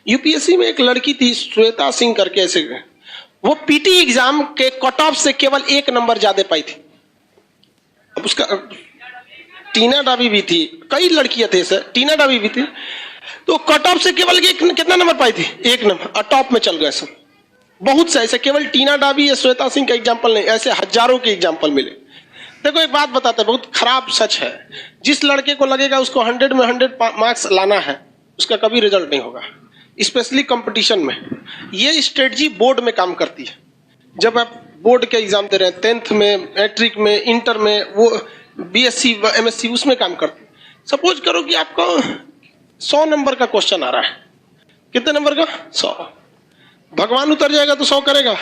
UPSC में एक लड़की थी श्वेता सिंह करके, ऐसे वो पीटी एग्जाम के कट ऑफ से केवल 1 नंबर ज्यादा पाई थी। अब उसका टीना डाबी भी थी, कई लड़कियां थे सर, टीना डाबी भी थी, तो कट ऑफ से केवल कितना नंबर पाई थी? 1 नंबर, और टॉप में चल गए सब। बहुत से ऐसे, केवल टीना डाबी या श्वेता सिंह का एग्जाम्पल नहीं, ऐसे हजारों के एग्जाम्पल मिले। देखो एक बात बताते हैं, बहुत खराब सच है, जिस लड़के को लगेगा उसको 100 में 100 मार्क्स लाना है, उसका कभी रिजल्ट नहीं होगा, स्पेशली कंपटीशन में। ये स्ट्रेटजी बोर्ड में काम करती है। जब आप बोर्ड के एग्जाम दे रहे हैं, 10th में, मैट्रिक में, इंटर में, वो बीएससी एमएससी, उसमें काम करती है। सपोज करो कि आपको 100 नंबर का क्वेश्चन आ रहा है, कितने नंबर का? 100। भगवान उतर जाएगा तो 100 करेगा?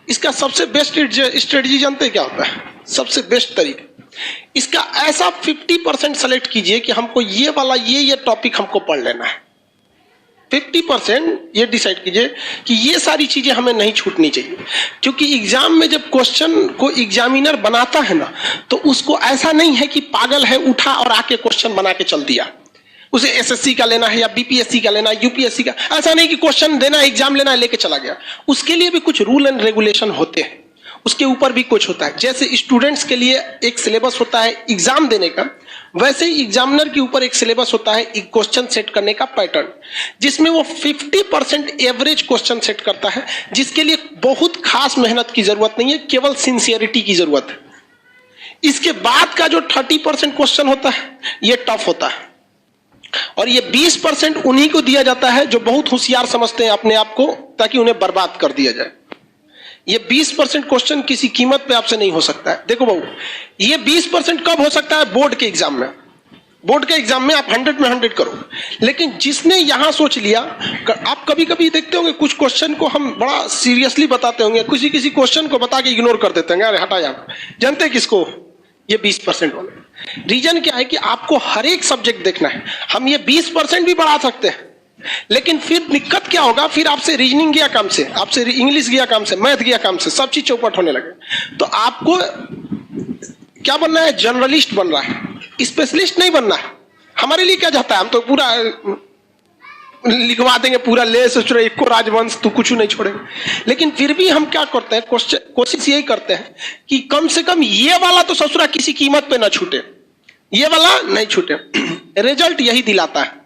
इसका सबसे बेस्ट स्ट्रेटजी जानते हैं क्या होता है? सबसे बेस्ट तरीका, इसका ऐसा 50% सेलेक्ट कीजिए कि हमको ये वाला ये टॉपिक हमको पढ़ लेना है। 50% ये डिसाइड कीजिए कि ये सारी चीजें हमें नहीं छूटनी चाहिए, क्योंकि एग्जाम में जब क्वेश्चन को एग्जामिनर बनाता है ना, तो उसको ऐसा नहीं है कि पागल है उठा और आके क्वेश्चन बना के चल दिया। उसे एसएससी का लेना है या बीपीएससी का लेना है, यूपीएससी का, ऐसा नहीं कि क्वेश्चन देना है, एग्जाम लेना है, लेके चला गया। उसके लिए भी कुछ रूल एंड रेगुलेशन होते हैं, उसके ऊपर भी कुछ होता है। जैसे स्टूडेंट्स के लिए एक सिलेबस होता है एग्जाम देने का, वैसे ही एग्जामिनर के ऊपर एक सिलेबस होता है क्वेश्चन सेट करने का पैटर्न, जिसमें वो 50% एवरेज क्वेश्चन सेट करता है, जिसके लिए बहुत खास मेहनत की जरूरत नहीं है, केवल सिंसियरिटी की जरूरत है। इसके बाद का जो 30% क्वेश्चन होता है, ये टफ होता है, और ये 20% उन्हीं को दिया जाता है जो बहुत होशियार समझते हैं अपने आप को, ताकि उन्हें बर्बाद कर दिया जाए। ये 20% क्वेश्चन किसी कीमत पे आपसे नहीं हो सकता है। देखो बाबू, ये 20% कब हो सकता है? बोर्ड के एग्जाम में। बोर्ड के एग्जाम में आप 100 में 100 करो, लेकिन जिसने यहां सोच लिया, आप कभी कभी देखते होंगे कुछ क्वेश्चन को हम बड़ा सीरियसली बताते होंगे, किसी क्वेश्चन को बता के इग्नोर कर देते हैं, अरे हटा यहाँ। जानते किसको? ये 20% वाले। रीजन क्या है कि आपको हर एक सब्जेक्ट देखना है। हम ये 20% भी बढ़ा सकते हैं, लेकिन फिर दिक्कत क्या होगा? फिर आपसे रीजनिंग गया काम से, आपसे इंग्लिश गया काम से, मैथ गया काम से, सब चीज चौपट होने लगे। तो आपको क्या बनना है? जर्नलिस्ट बन रहा है, स्पेशलिस्ट नहीं बनना है। हमारे लिए क्या चाहता है? हम तो पूरा लिखवा देंगे, पूरा ले सोच रहे को राजवंश, तू कुछ नहीं छोड़ेगा। लेकिन फिर भी हम क्या करते हैं? कोशिश यही करते हैं कि कम से कम ये वाला तो ससुरा किसी कीमत पे ना छूटे, ये वाला नहीं छूटे। रिजल्ट यही दिलाता है।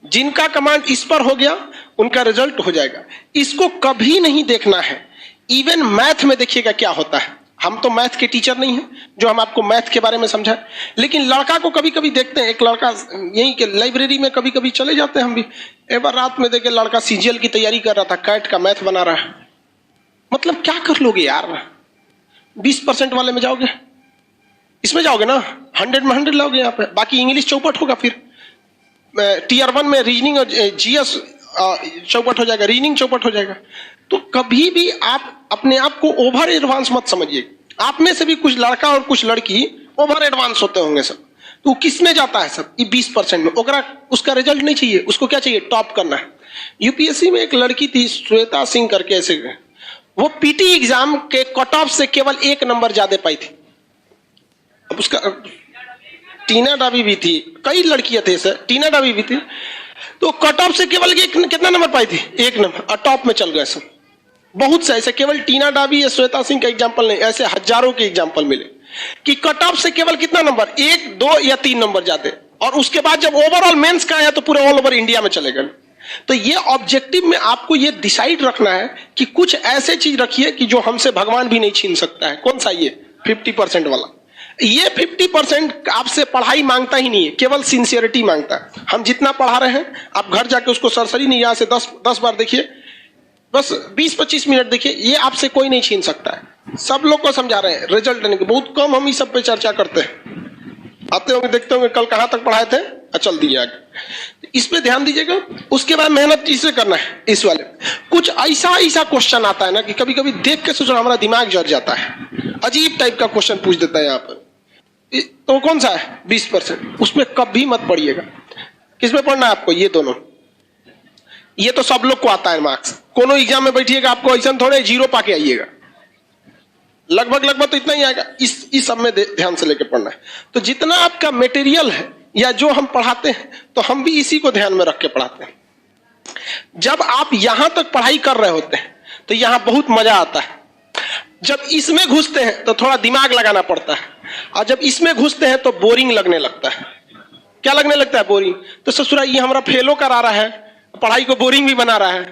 जिनका कमांड इस पर हो गया, उनका रिजल्ट हो जाएगा। इसको कभी नहीं देखना है। इवन मैथ में देखिएगा क्या होता है। हम तो मैथ के टीचर नहीं हैं जो हम आपको मैथ के बारे में समझाएं, लेकिन लड़का को कभी कभी देखते हैं। एक लड़का यहीं के लाइब्रेरी में कभी कभी चले जाते हैं हम भी, एक बार रात में देखे लड़का सीजीएल की तैयारी कर रहा था, कैट का मैथ बना रहा है। मतलब क्या कर लोगे यार? 20% वाले में जाओगे, इसमें जाओगे ना, 100 में 100 लाओगे यहाँ पे, बाकी इंग्लिश चौपट होगा। फिर टीयर 1 में रीजनिंग और जीएस चौपट हो जाएगा, रीजनिंग चौपट हो जाएगा। तो कभी भी आप अपने आप को ओवर एडवांस मत समझिए। आप में से भी कुछ लड़का और कुछ लड़की ओवर एडवांस होते होंगे सब, तो किस में जाता है सब? ये 20% में। उसका रिजल्ट नहीं चाहिए, उसको क्या चाहिए? टॉप करना है। यूपीएससी में एक लड़की थी श्वेता सिंह करके, ऐसे वो पीटी एग्जाम के कट ऑफ से केवल 1 नंबर ज्यादा पाई थी। अब उसका टीना डाबी भी थी, कई लड़कियां थे सर, टीना डाबी भी थी, तो कट ऑफ से केवल कितना नंबर पाई थी? 1 नंबर, और टॉप में चल गए सब। बहुत से ऐसे, केवल टीना डाबी या श्वेता सिंह का एग्जाम्पल नहीं, ऐसे हजारों के एग्जाम्पल मिले कि कट ऑफ से केवल कितना नंबर? 1, 2 या 3 नंबर जाते, और उसके बाद जब ओवरऑल मेंस का आया तो पूरे ऑल ओवर इंडिया में चले गए। तो ये ऑब्जेक्टिव में आपको ये डिसाइड रखना है कि कुछ ऐसे चीज रखिए कि जो हमसे भगवान भी नहीं छीन सकता है। कौन सा? ये 50% वाला। ये 50% आपसे पढ़ाई मांगता ही नहीं है, केवल सिंसियरिटी मांगता है। हम जितना पढ़ा रहे हैं, आप घर जाके उसको सरसरी नहीं, यहां से 10 बार देखिए, बस 20-25 मिनट देखिए, ये आपसे कोई नहीं छीन सकता है। सब लोग को समझा रहे हैं, रिजल्ट देने के बहुत कम हम इस सब पे चर्चा करते हैं। आते होंगे, देखते होंगे कल कहां तक पढ़ाए थे, चल दिए आगे। इस पे ध्यान दीजिएगा। उसके बाद मेहनत इसे करना है। इस वाले कुछ ऐसा क्वेश्चन आता है ना कि कभी कभी देख के सोचो हमारा दिमाग जल जाता है। अजीब टाइप का क्वेश्चन पूछ देता है यहाँ पर। तो कौन सा है? 20%। उसमें कभी मत पढ़िएगा। किसमें पढ़ना है आपको? ये दोनों। ये तो सब लोग को आता है मार्क्स। कोनो एग्जाम में बैठिएगा, आपको ऐसा थोड़े 0 पाके आइएगा, लगभग तो इतना ही आएगा। इस सब में ध्यान से लेके पढ़ना है। तो जितना आपका मटेरियल है या जो हम पढ़ाते हैं तो हम भी इसी को ध्यान में रख के पढ़ाते हैं। जब आप यहां तक पढ़ाई कर रहे होते हैं तो यहां बहुत मजा आता है, जब इसमें घुसते हैं तो थोड़ा दिमाग लगाना पड़ता है, और जब इसमें घुसते हैं तो बोरिंग लगने लगता है। क्या लगने लगता है? बोरिंग। तो ससुरा ये हमारा फेलो करा रहा है, पढ़ाई को बोरिंग भी बना रहा है।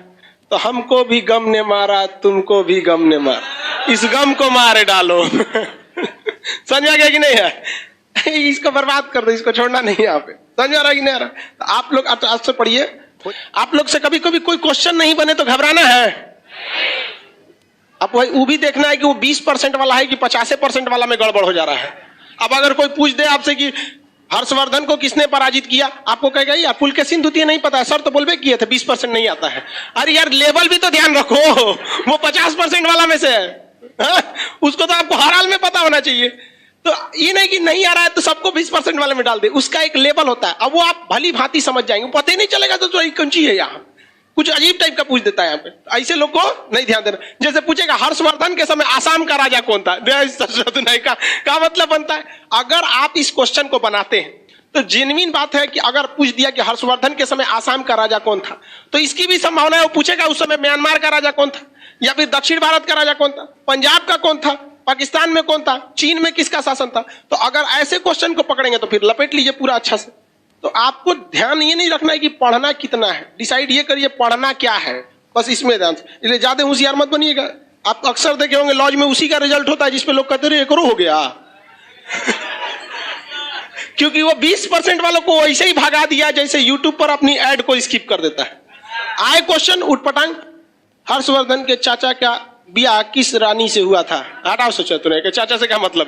तो हमको भी गम ने मारा, तुमको भी गम ने मारा, इस गम को मारे डालो। समझ आ गया कि नहीं है? इसको बर्बाद कर दो, इसको छोड़ना नहीं है यहाँ पे। समझ आ रहा कि नहीं आ रहा? तो आप लोग आज से पढ़िए। आप लोग से कभी कभी कोई क्वेश्चन नहीं बने तो घबराना है। अब वो भी देखना है कि वो 20% वाला है कि 50% वाला में गड़बड़ हो जा रहा है। अब अगर कोई पूछ दे आपसे कि हर्षवर्धन को किसने पराजित किया, आपको कहेगा यार पुलकेशिन द्वितीय नहीं पता है सर, तो बोलबे किए थे 20% नहीं आता है। अरे यार लेवल भी तो ध्यान रखो, वो 50% वाला में से है। उसको तो आपको हर हाल में पता होना चाहिए। तो ये नहीं कि नहीं आ रहा है तो सबको 20% वाले में डाल दे, उसका एक लेवल होता है। अब वो आप भली भांति समझ जाएंगे, पता ही नहीं चलेगा तो कौन सी है यहाँ, कुछ अजीब टाइप का पूछ देता है यहाँ पे। ऐसे लोग को नहीं ध्यान देना। जैसे पूछेगा हर्षवर्धन के समय आसाम का राजा कौन था, का मतलब बनता है। अगर आप इस क्वेश्चन को बनाते हैं तो जेन्युइन बात है कि अगर पूछ दिया कि हर्षवर्धन के समय आसाम का राजा कौन था, तो इसकी भी संभावना है वो पूछेगा उस समय म्यांमार का राजा कौन था, या फिर दक्षिण भारत का राजा कौन था, पंजाब का कौन था, पाकिस्तान में कौन था, चीन में किसका शासन था। तो अगर ऐसे क्वेश्चन को पकड़ेंगे तो फिर लपेट लीजिए पूरा अच्छा से। तो आपको ध्यान ये नहीं रखना है कि पढ़ना कितना है, डिसाइड ये करिए पढ़ना क्या है, बस इसमें ध्यान। इसलिए ज्यादा होशियार मत बनिएगा। आप अक्सर देखे होंगे लॉज में उसी का रिजल्ट होता है जिसपे लोग कहते रहे करो हो गया। क्योंकि वो 20% वालों को ऐसे ही भगा दिया जैसे यूट्यूब पर अपनी एड को स्किप कर देता है। आए क्वेश्चन उठपटांग, हर्षवर्धन के चाचा का ब्याह किस रानी से हुआ था? हटाओ सोचा तुमने कि चाचा से क्या मतलब है।